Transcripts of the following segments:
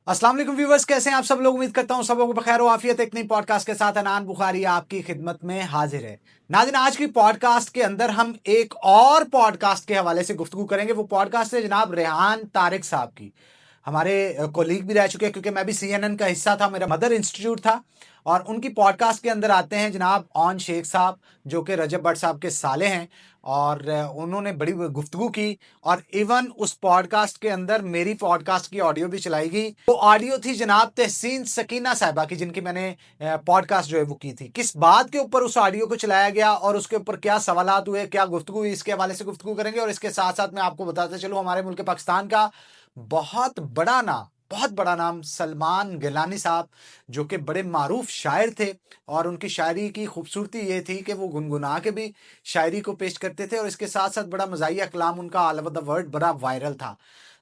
अस्सलाम वालेकुम व्यूवर्स, कैसे हैं आप सब लोग। उम्मीद करता हूं सब लोगों को बखैर आफियत। एक नई पॉडकास्ट के साथ अनान बुखारी आपकी खिदमत में हाजिर है। नाज़रीन, आज की पॉडकास्ट के अंदर हम एक और पॉडकास्ट के हवाले से गुफ्तगू करेंगे। वो पॉडकास्ट है जनाब रेहान तारिक साहब की। हमारे कोलीग भी रह चुके हैं, क्योंकि मैं भी CNN का हिस्सा था, मेरा मदर इंस्टीट्यूट था। और उनकी पॉडकास्ट के अंदर आते हैं जनाब ऑन शेख साहब, जो कि रजब भट्ट साहब के साले हैं। और उन्होंने बड़ी गुफ्तगू की। और इवन उस पॉडकास्ट के अंदर मेरी पॉडकास्ट की ऑडियो भी चलाई गई। वो ऑडियो थी जनाब तहसीन सकीना साहिबा की, जिनकी मैंने पॉडकास्ट जो है वो की थी। किस बात के ऊपर उस ऑडियो को चलाया गया और उसके ऊपर क्या सवालात हुए, क्या गुफ्तगू हुई, इसके हवाले से गुफ्तगू करेंगे। और इसके साथ साथ मैं आपको बताते चलूं, हमारे मुल्क पाकिस्तान का बहुत बड़ा नाम सलमान गिलानी साहब, जो कि बड़े मारूफ शायर थे। और उनकी शायरी की खूबसूरती ये थी कि वो गुनगुना के भी शायरी को पेश करते थे, और इसके साथ साथ बड़ा मज़ाहिया कलाम उनका ऑल ओवर द वर्ल्ड बड़ा वायरल था।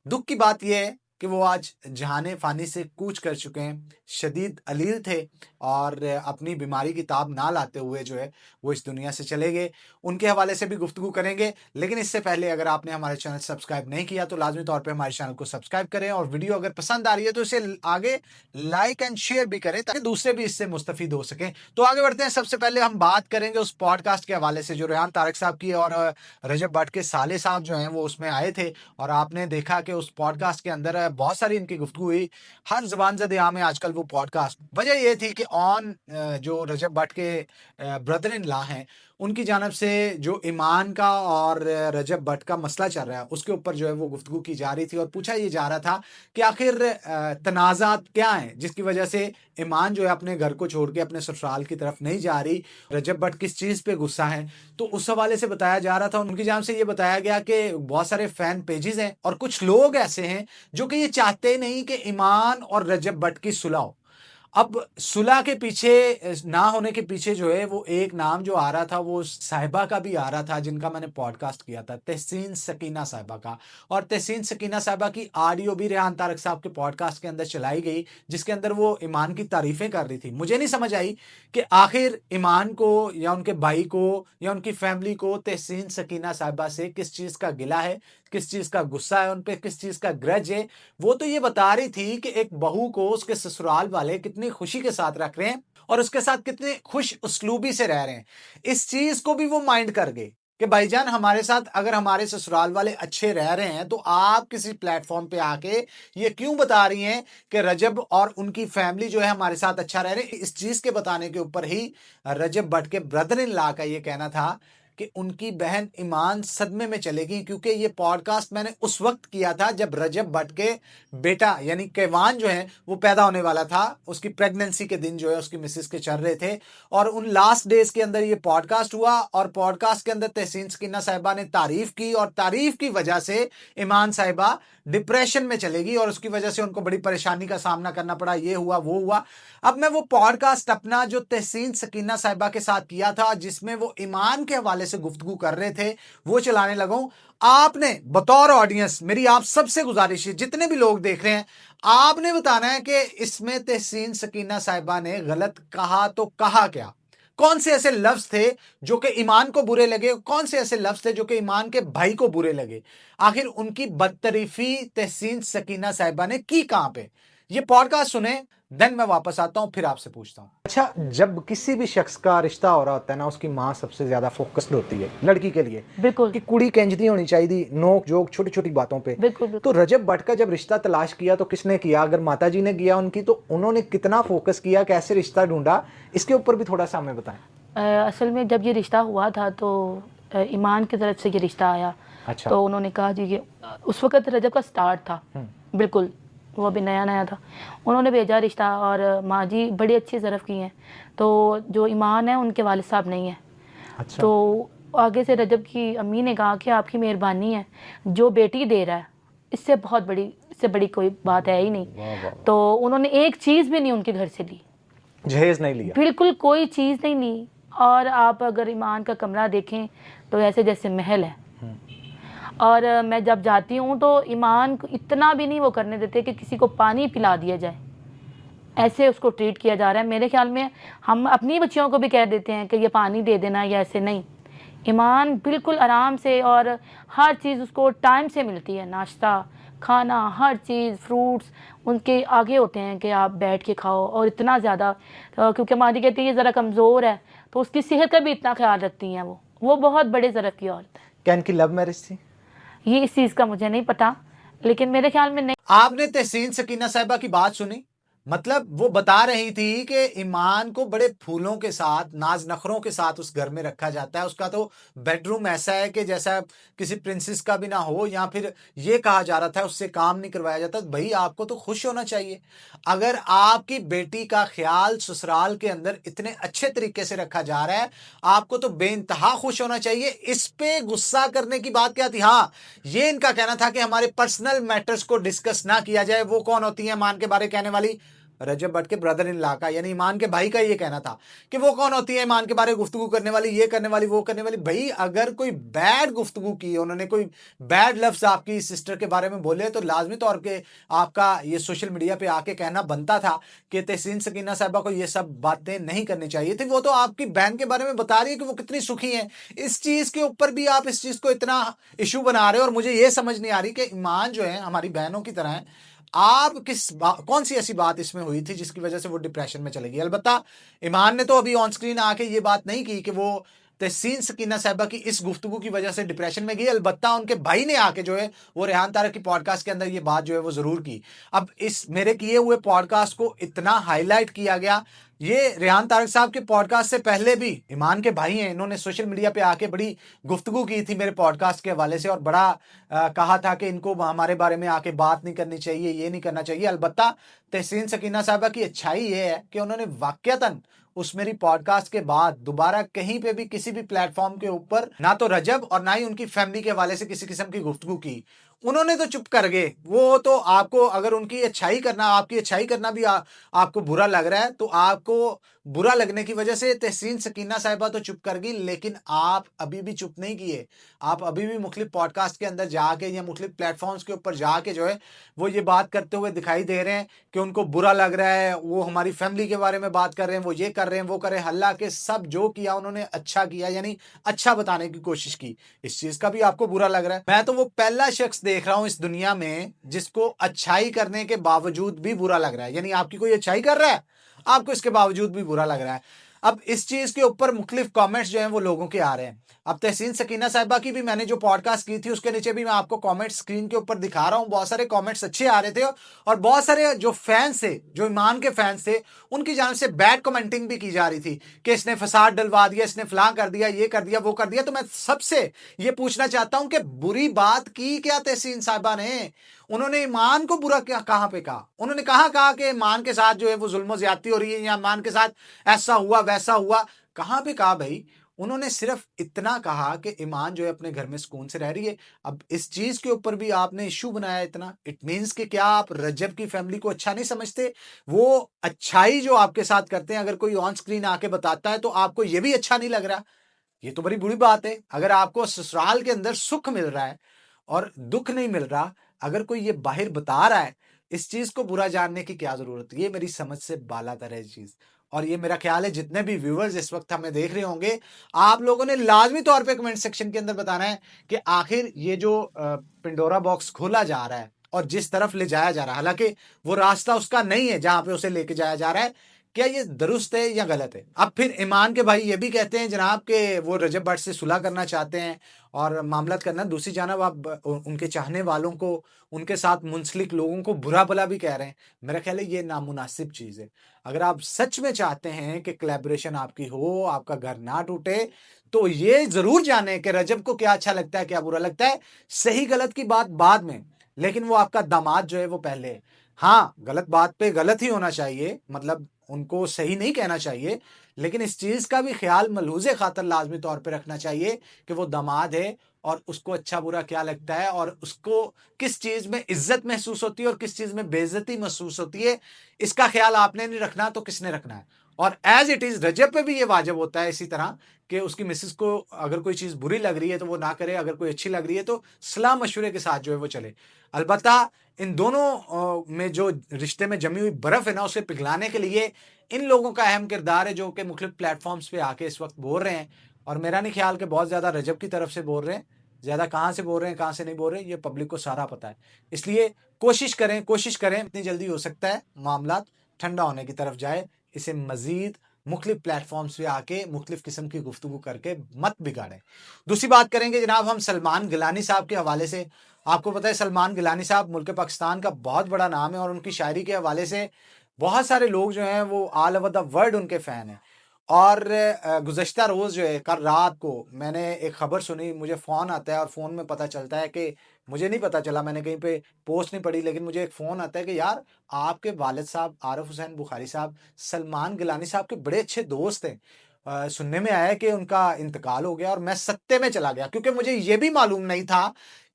दुख की बात यह है कि वो आज जहाने फ़ानी से कूच कर चुके हैं। शदीद अलील थे और अपनी बीमारी की ताब ना लाते हुए जो है वो इस दुनिया से चले गए। उनके हवाले से भी गुफ्तगू करेंगे, लेकिन इससे पहले अगर आपने हमारे चैनल सब्सक्राइब नहीं किया तो लाजमी तौर पे हमारे चैनल को सब्सक्राइब करें, और वीडियो अगर पसंद आ रही है तो इसे आगे लाइक एंड शेयर भी करें, ताकि दूसरे भी इससे मुस्तफ़ीद हो सकें। तो आगे बढ़ते हैं। सबसे पहले हम बात करेंगे उस पॉडकास्ट के हवाले से जो रेहान तारिक साहब की और रजब भट्ट के साले साहब जो हैं वो उसमें आए थे। और आपने देखा कि उस पॉडकास्ट के अंदर बहुत सारी इनकी गुफ्तगू हुई। हर ज़बान ज़द आम है आजकल वो पॉडकास्ट। वजह ये थी कि जो रजब भट्ट के ब्रदर इन लॉ हैं, उनकी जानिब से जो ईमान का और रजब भट्ट का मसला चल रहा है उसके ऊपर जो है वो गुफ्तगू की जा रही थी। और पूछा ये जा रहा था कि आखिर तनाज़ात क्या हैं जिसकी वजह से ईमान जो है अपने घर को छोड़ के अपने ससुराल की तरफ नहीं जा रही। रजब भट्ट किस चीज़ पे गुस्सा है, तो उस हवाले से बताया जा रहा था। उनकी जानिब से ये बताया गया कि बहुत सारे फ़ैन पेजेस हैं और कुछ लोग ऐसे हैं जो कि ये चाहते नहीं कि ईमान और रजब भट्ट की सुलह हो। अब सुलह के पीछे ना होने के पीछे जो है वो एक नाम जो आ रहा था वो साहिबा का भी आ रहा था, जिनका मैंने पॉडकास्ट किया था, तहसीन सकीना साहिबा का। और तहसीन सकीना साहिबा की ऑडियो भी रेहान तारक साहब के पॉडकास्ट के अंदर चलाई गई, जिसके अंदर वो ईमान की तारीफें कर रही थी। मुझे नहीं समझ आई कि आखिर ईमान को या उनके भाई को या उनकी फैमिली को तहसीन सकीना साहिबा से किस चीज़ का गिला है, किस चीज़ का गुस्सा है, उन पे किस चीज़ का ग्रज है। वो तो ये बता रही थी कि एक बहू को उसके ससुराल वाले कितनी खुशी के साथ रख रहे हैं और उसके साथ कितने खुश उसलूबी से रह रहे हैं। इस चीज़ को भी वो माइंड कर गए कि भाईजान, हमारे साथ अगर हमारे ससुराल वाले अच्छे रह रहे हैं तो आप किसी प्लेटफॉर्म पे आके ये क्यों बता रही हैं कि रजब और उनकी फैमिली जो है हमारे साथ अच्छा रह रहे हैं। इस चीज़ के बताने के ऊपर ही रजब भट्ट के ब्रदर इन लॉ का ये कहना था कि उनकी बहन ईमान सदमे में चलेगी, क्योंकि ये पॉडकास्ट मैंने उस वक्त किया था जब रजब भट्ट के बेटा यानी केवान जो है वो पैदा होने वाला था। उसकी प्रेगनेंसी के दिन जो है उसकी मिसेस के चल रहे थे, और उन लास्ट डेज के अंदर ये पॉडकास्ट हुआ। और पॉडकास्ट के अंदर तहसीन सकीना साहिबा ने तारीफ की, और तारीफ की वजह से ईमान साहिबा डिप्रेशन में चलेगी और उसकी वजह से उनको बड़ी परेशानी का सामना करना पड़ा। ये हुआ वो हुआ। अब मैं वो पॉडकास्ट अपना जो तहसीन सकीना साहिबा के साथ किया था, जिसमें वो ईमान के हवाले से गुफ्तगू कर रहे थे, वो चलाने लगा हूं। आपने बतौर ऑडियंस, मेरी आप सबसे गुजारिश है, जितने भी लोग देख रहे हैं, आपने बताना है कि इसमें तहसीन सकीना साहिबा ने गलत कहा तो कहा क्या। कौन से ऐसे लफ्ज थे जो कि ईमान को बुरे लगे, कौन से ऐसे लफ्ज थे जो कि ईमान के भाई को बुरे लगे। आखिर उनकी बदतरीफी तहसीन सकीना साहिबा ने की कहां पे। ये पॉडकास्ट सुने, देन मैं वापस आता हूं, फिर आपसे पूछता हूं। अच्छा, जब किसी भी शख्स का रिश्ता हो रहा होता है ना, उसकी माँ सबसे ज्यादा फोकस्ड होती है लड़की के लिए। बिल्कुल कि कुड़ी केंजदी होनी चाहिए, नोक जोक छोटी छोटी बातों पे। बिल्कुल तो बिल्कुल रजब भट्ट का जब रिश्ता तलाश किया तो किसने किया? अगर माता जी ने किया उनकी, तो उन्होंने कितना फोकस किया, कैसे रिश्ता ढूंढा, इसके ऊपर भी थोड़ा सा हमें बताएं। असल में जब ये रिश्ता हुआ था तो ईमान की तरफ से ये रिश्ता आया। अच्छा। तो उन्होंने कहा जी ये उस वक़्त रजब का स्टार्ट था। बिल्कुल, वो अभी नया नया था। उन्होंने भेजा रिश्ता और माँ जी बड़ी अच्छी ज़रफ़ की हैं। तो जो ईमान है उनके वालिद साहब नहीं है। अच्छा। तो आगे से रजब की अम्मी ने कहा कि आपकी मेहरबानी है, जो बेटी दे रहा है इससे बड़ी कोई बात है ही नहीं। वाह वाह। तो उन्होंने एक चीज़ भी नहीं उनके घर से ली, जहेज नहीं लिया। बिल्कुल कोई चीज़ नहीं ली। और आप अगर ईमान का कमरा देखें तो ऐसे जैसे महल है। और मैं जब जाती हूँ तो ईमान को इतना भी नहीं वो करने देते कि किसी को पानी पिला दिया जाए, ऐसे उसको ट्रीट किया जा रहा है। मेरे ख्याल में हम अपनी बच्चियों को भी कह देते हैं कि ये पानी दे देना या ऐसे नहीं। ईमान बिल्कुल आराम से और हर चीज़ उसको टाइम से मिलती है, नाश्ता खाना, हर चीज़, फ्रूट्स उनके आगे होते हैं कि आप बैठ के खाओ। और इतना ज़्यादा क्योंकि हमारी कहती है ये ज़रा कमज़ोर है, तो उसकी सेहत का भी इतना ख्याल रखती हैं वो बहुत बड़े ज़रफ़ की औरत है। क्या इनकी लव मैरिज थी? ये इस चीज़ का मुझे नहीं पता, लेकिन मेरे ख्याल में नहीं। आपने तहसीन सकीना साहिबा की बात सुनी? मतलब वो बता रही थी कि ईमान को बड़े फूलों के साथ, नाज नखरों के साथ उस घर में रखा जाता है। उसका तो बेडरूम ऐसा है कि जैसा किसी प्रिंसेस का भी ना हो, या फिर ये कहा जा रहा था उससे काम नहीं करवाया जाता। भाई आपको तो खुश होना चाहिए। अगर आपकी बेटी का ख्याल ससुराल के अंदर इतने अच्छे तरीके से रखा जा रहा है, आपको तो बेइंतहा खुश होना चाहिए। इस पे गुस्सा करने की बात क्या थी? हाँ, ये इनका कहना था कि हमारे पर्सनल मैटर्स को डिस्कस ना किया जाए। वो कौन होती है ईमान के बारे कहने वाली? रजब भट्ट के ब्रदर इन लॉ का, यानी ईमान के भाई का ये कहना था कि वो कौन होती है ईमान के बारे में गुफ्तगू करने वाली, ये करने वाली, वो करने वाली। भाई अगर कोई बैड गुफ्तगू की, उन्होंने कोई बैड लफ्ज आपकी सिस्टर के बारे में बोले, तो लाजमी तौर पे आपका ये सोशल मीडिया पे आके कहना बनता था कि तहसीन सकीना साहिबा को ये सब बातें नहीं करनी चाहिए थी। वो तो आपकी बहन के बारे में बता रही है कि वो कितनी सुखी है। इस चीज के ऊपर भी आप इस चीज को इतना इशू बना रहे हो। और मुझे ये समझ नहीं आ रही कि ईमान जो है हमारी बहनों की तरह है, आप कौन सी ऐसी बात इसमें हुई थी जिसकी वजह से वो डिप्रेशन में चले गई? अलबत्ता ईमान ने तो अभी ऑन स्क्रीन आके ये बात नहीं की कि वो तहसीन सकीना साहिबा की इस गुफ्तगू की वजह से डिप्रेशन में गई। अलबत्ता उनके भाई ने आके जो है वो रेहान तारक की पॉडकास्ट के अंदर ये बात जो है वो जरूर की। अब इस मेरे किए हुए पॉडकास्ट को इतना हाईलाइट किया गया। ये रेहान तारक साहब के पॉडकास्ट से पहले भी ईमान के भाई हैं, इन्होंने सोशल मीडिया पे आके बड़ी गुफ्तगू की थी मेरे पॉडकास्ट के हवाले से, और बड़ा कहा था कि इनको हमारे बारे में आके बात नहीं करनी चाहिए, ये नहीं करना चाहिए। अलबत्ता तहसीन सकीना साहिबा की अच्छाई ये है कि उन्होंने वाकयातन उस मेरी पॉडकास्ट के बाद दोबारा कहीं पे भी किसी भी प्लेटफॉर्म के ऊपर ना तो रजब और ना ही उनकी फैमिली के हवाले से किसी किस्म की गुफ्तगू की। उन्होंने तो चुप कर गए। वो तो आपको अगर उनकी अच्छाई करना, आपकी अच्छाई करना भी आपको बुरा लग रहा है, तो आपको बुरा लगने की वजह से तहसीन सकीना साहिबा तो चुप कर गई, लेकिन आप अभी भी चुप नहीं किए। आप अभी भी मुख्तलिफ पॉडकास्ट के अंदर जाके या मुख्तलिफ प्लेटफॉर्म्स के ऊपर जाके जो है वो ये बात करते हुए दिखाई दे रहे हैं कि उनको बुरा लग रहा है, वो हमारी फैमिली के बारे में बात कर रहे हैं, वो ये कर रहे हैं, वो कर रहे हैं। हल्ला के सब जो किया उन्होंने अच्छा किया, यानी अच्छा बताने की कोशिश की। इस चीज का भी आपको बुरा लग रहा है? मैं तो वो पहला शख्स देख रहा हूं इस दुनिया में जिसको अच्छाई करने के बावजूद भी बुरा लग रहा है। यानी आपकी कोई अच्छाई कर रहा है, आपको इसके बावजूद भी बुरा लग रहा है। अब इस चीज के ऊपर मुख्तलिफ कमेंट्स जो हैं वो लोगों के आ रहे हैं। अब तहसीन सकीना साहिबा की भी मैंने जो पॉडकास्ट की थी उसके नीचे भी मैं आपको कमेंट्स स्क्रीन के ऊपर दिखा रहा हूं। बहुत सारे कमेंट्स अच्छे आ रहे थे, और बहुत सारे जो फैंस थे, जो ईमान के फैंस थे, उनकी जानिब से बैड कमेंटिंग भी की जा रही थी कि इसने फसाद डलवा दिया, इसने फलां कर दिया, ये कर दिया, वो कर दिया। तो मैं सबसे ये पूछना चाहता हूं कि बुरी बात की क्या तहसीन साहिबा ने? उन्होंने ईमान को बुरा क्या कहां पे कहा? उन्होंने कहा कि ईमान के साथ जो है वो जुल्म ज्यादती हो रही है, या ईमान के साथ ऐसा हुआ वैसा हुआ? कहां पे कहा भाई? उन्होंने सिर्फ इतना कहा कि ईमान जो है अपने घर में सुकून से रह रही है। अब इस चीज के ऊपर भी आपने इशू बनाया इतना। इट मीन्स कि क्या आप रजब की फैमिली को अच्छा नहीं समझते? वो अच्छाई जो आपके साथ करते हैं, अगर कोई ऑन स्क्रीन आके बताता है तो आपको ये भी अच्छा नहीं लग रहा? ये तो बड़ी बुरी बात है। अगर आपको ससुराल के अंदर सुख मिल रहा है और दुख नहीं मिल रहा, अगर कोई ये बाहर बता रहा है, इस चीज को बुरा जानने की क्या जरूरत है? ये मेरी समझ से बालातर है चीज। और ये मेरा ख्याल है जितने भी व्यूअर्स इस वक्त हमें देख रहे होंगे, आप लोगों ने लाजमी तौर पे कमेंट सेक्शन के अंदर बताना है कि आखिर ये जो पिंडोरा बॉक्स खोला जा रहा है और जिस तरफ ले जाया जा रहा है, हालांकि वो रास्ता उसका नहीं है जहां पे उसे लेके जाया जा रहा है, क्या ये दुरुस्त है या गलत है? अब फिर ईमान के भाई ये भी कहते हैं जनाब के वो रजब भट्ट से सुलह करना चाहते हैं और मामला करना। दूसरी जानब आप उनके चाहने वालों को, उनके साथ मुंसलिक लोगों को बुरा भला भी कह रहे हैं। मेरा ख्याल है ये नामुनासिब चीज है। अगर आप सच में चाहते हैं कि कोलैबोरेशन आपकी हो, आपका घर ना टूटे, तो ये जरूर जाने कि रजब को क्या अच्छा लगता है, क्या बुरा लगता है। सही गलत की बात बाद में, लेकिन वो आपका दामाद जो है वो पहले है। हाँ, गलत बात पे गलत ही होना चाहिए, मतलब उनको सही नहीं कहना चाहिए, लेकिन इस चीज का भी ख्याल मलहूज़े खातर लाजमी तौर पे रखना चाहिए कि वो दामाद है और उसको अच्छा बुरा क्या लगता है, और उसको किस चीज में इज्जत महसूस होती है और किस चीज में बेइज्जती महसूस होती है। इसका ख्याल आपने नहीं रखना तो किसने रखना है? और एज इट इज रजब पे भी ये वाजिब होता है इसी तरह कि उसकी मिसेस को अगर कोई चीज बुरी लग रही है तो वो ना करे, अगर कोई अच्छी लग रही है तो सलाह मशवरे के साथ जो है वो चले। अलबत्ता इन दोनों में जो रिश्ते में जमी हुई बर्फ है ना, उसे पिघलाने के लिए इन लोगों का अहम किरदार है जो कि मुख्तलिफ प्लेटफॉर्म्स पे आके इस वक्त बोल रहे हैं। और मेरा नहीं ख्याल कि बहुत ज्यादा रजब की तरफ से बोल रहे हैं, ज़्यादा कहाँ से बोल रहे हैं, कहाँ से नहीं बोल रहे हैं, ये पब्लिक को सारा पता है। इसलिए कोशिश करें इतनी जल्दी हो सकता है मामला ठंडा होने की तरफ जाए। इसे मज़ीद मुख्तलिफ प्लेटफॉर्म्स पे आके मुख्तलिफ किस्म की गुफ्तगू करके मत बिगाड़ें। दूसरी बात करेंगे जनाब हम सलमान गिलानी साहब के हवाले से। आपको पता है सलमान गिलानी साहब मुल्क पाकिस्तान का बहुत बड़ा नाम है और उनकी शायरी के हवाले से बहुत सारे लोग जो हैं वो ऑल ओवर द वर्ल्ड उनके फ़ैन हैं। और गुज़श्ता रोज़ जो है कल रात को मैंने एक ख़बर सुनी, मुझे फ़ोन आता है और फ़ोन में पता चलता है कि मुझे नहीं पता चला, मैंने कहीं पे पोस्ट नहीं पढ़ी, लेकिन मुझे एक फ़ोन आता है कि यार आपके वालिद साहब आरिफ हुसैन बुखारी साहब सलमान गिलानी साहब के बड़े अच्छे दोस्त थे। सुनने में आया कि उनका इंतकाल हो गया और मैं सत्ते में चला गया क्योंकि मुझे ये भी मालूम नहीं था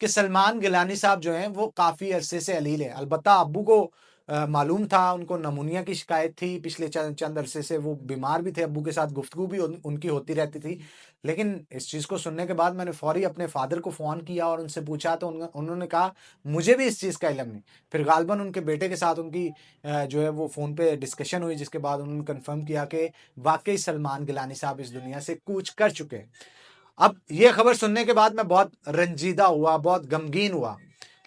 कि सलमान गिलानी साहब जो हैं वो काफ़ी अरसे से अलील हैं। अलबत्ता अब्बू को मालूम था, उनको नमूनिया की शिकायत थी, पिछले चंद अरसे से वो बीमार भी थे, अब्बू के साथ गुफ्तगू भी उनकी होती रहती थी। लेकिन इस चीज़ को सुनने के बाद मैंने फ़ौरी अपने फ़ादर को फ़ोन किया और उनसे पूछा तो उन्होंने कहा मुझे भी इस चीज़ का इल्म नहीं। फिर गालिबन उनके बेटे के साथ उनकी जो है वो फ़ोन पे डिस्कशन हुई, जिसके बाद उन्होंने कन्फर्म किया कि वाक़ई सलमान गिलानी साहब इस दुनिया से कूच कर चुके हैं। अब ये खबर सुनने के बाद मैं बहुत रंजीदा हुआ, बहुत गमगीन हुआ।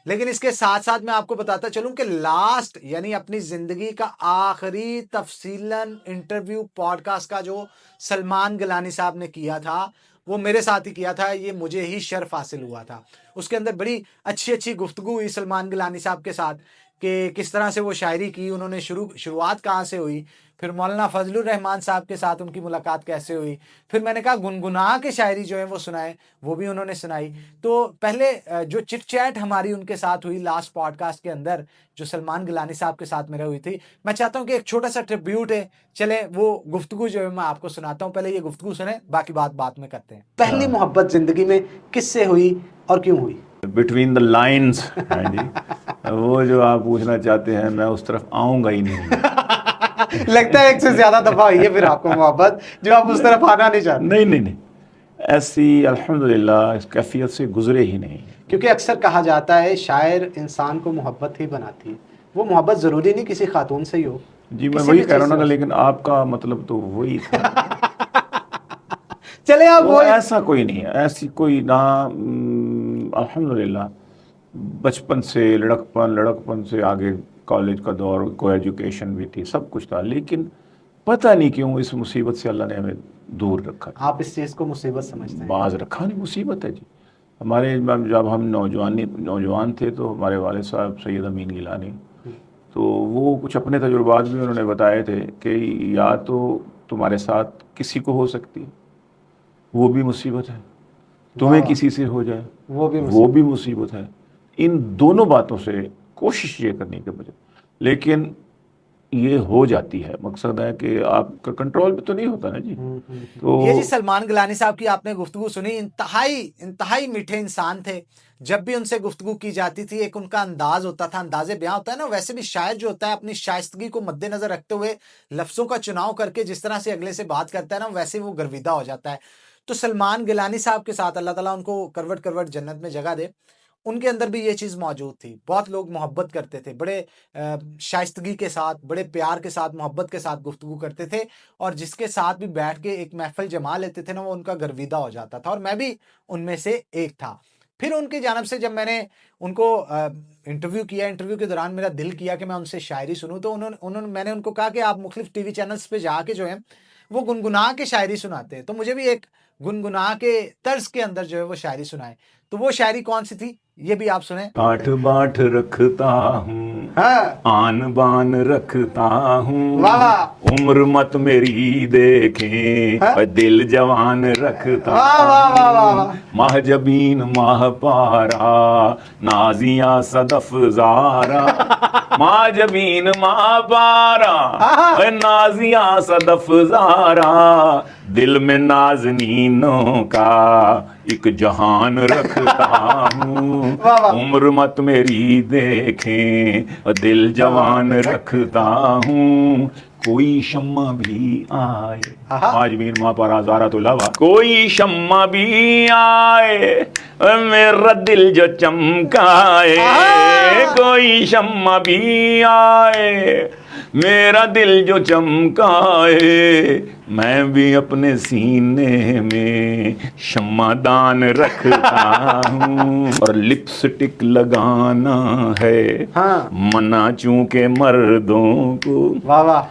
लेकिन इसके साथ-साथ मैं आपको बताता चलूँ कि लास्ट यानी अपनी ज़िंदगी का आखिरी तफ़सीलन इंटरव्यू पॉडकास्ट का जो सलमान गिलानी साहब ने किया था, वो मेरे साथ ही किया था, ये मुझे ही शर्फ़ हासिल हुआ था। उसके अंदर बड़ी अच्छी-अच्छी गुफ्तगू हुई सलमान गिलानी साहब के साथ कि किस तरह से वो शायरी की, उन्होंने शुरुआत कहाँ से हुई, फिर मौलाना फजलुर रहमान साहब के साथ उनकी मुलाकात कैसे हुई, फिर मैंने कहा गुनगुना के शायरी जो है वो सुनाए, वो भी उन्होंने सुनाई। तो पहले जो चिट चैट हमारी उनके साथ हुई लास्ट पॉडकास्ट के अंदर, जो सलमान गिलानी साहब के साथ मेरा हुई थी, मैं चाहता हूँ कि एक छोटा-सा ट्रिब्यूट है, चलें वो गुफ्तगू जो है मैं आपको सुनाता हूँ। पहले ये गुफ्तगू सुनें, बाकी बात बाद में करते हैं। पहली मोहब्बत ज़िंदगी में किससे हुई और क्यों हुई? Between the lines. हाँ जी, वो जो आप पूछना चाहते हैं मैं उस तरफ आऊँगा ही नहीं। लगता है एक से ज़्यादा दफ़ा हुई है फिर आपको मोहब्बत, जो आप उस तरफ आना नहीं चाहते। नहीं, ऐसी अल्हम्दुलिल्लाह इस कैफियत से गुजरे ही नहीं। क्योंकि अक्सर कहा जाता है शायर इंसान को मोहब्बत ही बनाती है। वो मोहब्बत ज़रूरी नहीं किसी खातून से ही हो। जी मैं वही कह रहा हूँ ना, लेकिन आपका मतलब तो वही था। चले आप वो ऐसा कोई नहीं है, ऐसी कोई ना अल्हम्दुलिल्लाह बचपन से लड़कपन से आगे कॉलेज का दौर, को एजुकेशन भी थी, सब कुछ था, लेकिन पता नहीं क्यों इस मुसीबत से अल्लाह ने हमें दूर रखा। आप इस चीज़ को मुसीबत समझते हैं? बाज रखा नहीं, मुसीबत है जी। हमारे जब हम नौजवान थे तो हमारे वालिद साहब सैयद अमीन गिलानी, तो वो कुछ अपने तजुर्बात भी उन्होंने बताए थे कि या तो तुम्हारे साथ किसी को हो सकती है, वो भी मुसीबत है, तुम्हें किसी से हो जाए, वो भी मुसीबत है। इन दोनों बातों से कोशिश ये करने के बजाय, लेकिन ये हो जाती है, मकसद है कि आपका कंट्रोल भी तो नहीं होता ना जी। तो ये जी सलमान गिलानी साहब की आपने गुफ्तगू सुनी, इंतहाई मीठे इंसान थे। जब भी उनसे गुफ्तगू की जाती थी एक उनका अंदाज होता था, अंदाज़े बयां होता है ना, वैसे भी शायर जो होता है अपनी शाइस्तगी को मद्देनजर रखते हुए लफ्ज़ों का चुनाव करके जिस तरह से अगले से बात करता है ना, वैसे वो गर्विदा हो जाता है। तो सलमान गिलानी साहब के साथ अल्लाह ताला उनको करवट जन्नत में जगह दे, उनके अंदर भी ये चीज़ मौजूद थी। बहुत लोग मोहब्बत करते थे, बड़े शाइस्तगी के साथ, बड़े प्यार के साथ, मोहब्बत के साथ गुफ्तगू करते थे और जिसके साथ भी बैठ के एक महफ़िल जमा लेते थे ना, वो उनका गर्विदा हो जाता था और मैं भी उनमें से एक था। फिर उनकी जानिब से जब मैंने उनको इंटरव्यू किया, इंटरव्यू के दौरान मेरा दिल किया कि मैं उनसे शायरी सुनूँ, तो मैंने उनको कहा कि आप मुख्तलिफ टीवी चैनल्स पे जाके जो है, वो गुनगुना के शायरी सुनाते हैं, तो मुझे भी एक गुनगुना के तर्ज के अंदर जो है वो शायरी सुनाए। तो वो शायरी कौन सी थी, ये भी आप सुने। आठ बाट रखता हूँ, हाँ। आन बान रखता हूँ, वाह। उम्र मत मेरी देखें, हाँ? और दिल जवान रखता हूँ, माह जबीन माह पारा, नाजिया सदफ जारा, माह जबीन माह पारा, और नाजिया सदफ जारा, दिल में नाज़नीनों का एक जहान रखता हूँ, उम्र मत मेरी देखें और दिल जवान रखता हूँ, कोई शम्मा भी आए, आज मीर माँ पर आजारा तो लवा, कोई शम्मा भी आए मेरा दिल जो चमकाए, कोई शम्मा भी आए मेरा दिल जो चमकाए, मैं भी अपने सीने में शम्मादान रखता हूँ। और लिपस्टिक लगाना है हाँ। मना चूंकि मर्दों को। वाह वाह।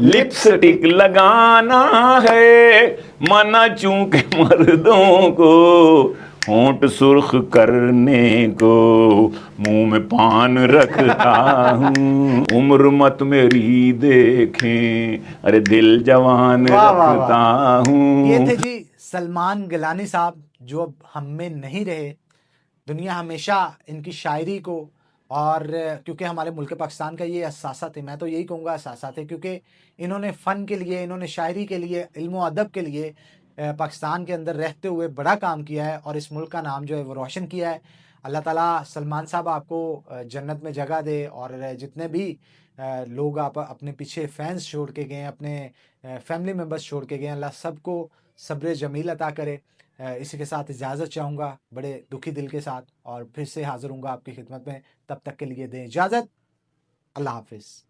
लिपस्टिक लगाना है मना चूंकि मर्दों को, होंठ सुर्ख करने को मुंह में पान रखता हूँ। उम्र मत मेरी देखें, अरे दिल जवान वाह वाह रखता वाह। ये हूँ। थे जी सलमान गिलानी साहब, जो अब हम में नहीं रहे। दुनिया हमेशा इनकी शायरी को, और क्योंकि हमारे मुल्क पाकिस्तान का ये असासा थे, मैं तो यही कहूँगा असासा थे, क्योंकि इन्होंने फ़न के लिए, इन्होंने शायरी के लिए, इल्म अदब के लिए पाकिस्तान के अंदर रहते हुए बड़ा काम किया है और इस मुल्क का नाम जो है वो रोशन किया है। अल्लाह ताला सलमान साहब आपको जन्नत में जगह दे, और जितने भी लोग आप अपने पीछे फैंस छोड़ के गए, अपने फैमिली मेम्बर्स छोड़ के गए, अल्लाह सबको सब्र जमील अता करे। इसी के साथ इजाज़त चाहूँगा बड़े दुखी दिल के साथ, और फिर से हाज़िर हूँगा आपकी खिदमत में। तब तक के लिए दें इजाज़त। अल्लाह हाफ़िज़।